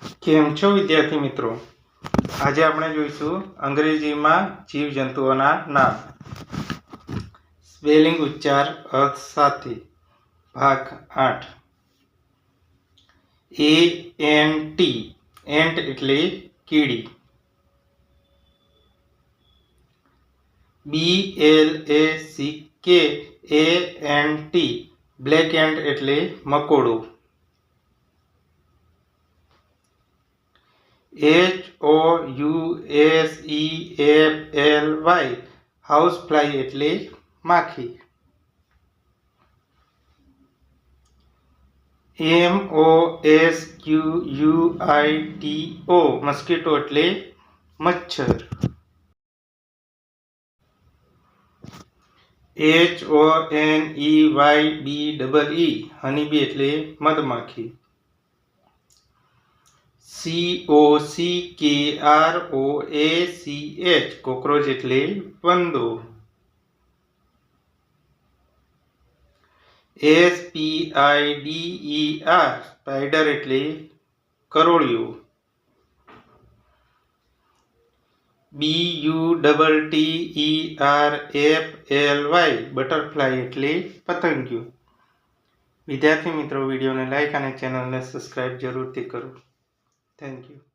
કેમ છો વિદ્યાર્થી મિત્રો? આજે આપણે જોઈશું અંગ્રેજીમાં જીવજંતુઓના નામ. સ્પેલિંગ ઉચ્ચાર અર્થ સાથે ભાગ 8. ANT એન્ટ એટલે કીડી. BLACKANT બ્લેક એન્ટ એટલે મકોડું. HOUSEFLY હાઉસ ફ્લાય એટલે માખી. MOSQUITO મસ્કીટો એટલે મચ્છર. HONEYBEE હનીબી એટલે મધમાખી. COCKROACH કોકરોચ એટલે વંદો. SPIDER સ્પાઈડર એટલે કરોળિયું. BUTTERFLY બટરફ્લાય એટલે પતંગિયું. વિદ્યાર્થી મિત્રો, વિડીયોને લાઈક અને ચેનલને સબસ્ક્રાઇબ જરૂરથી કરો. Thank you.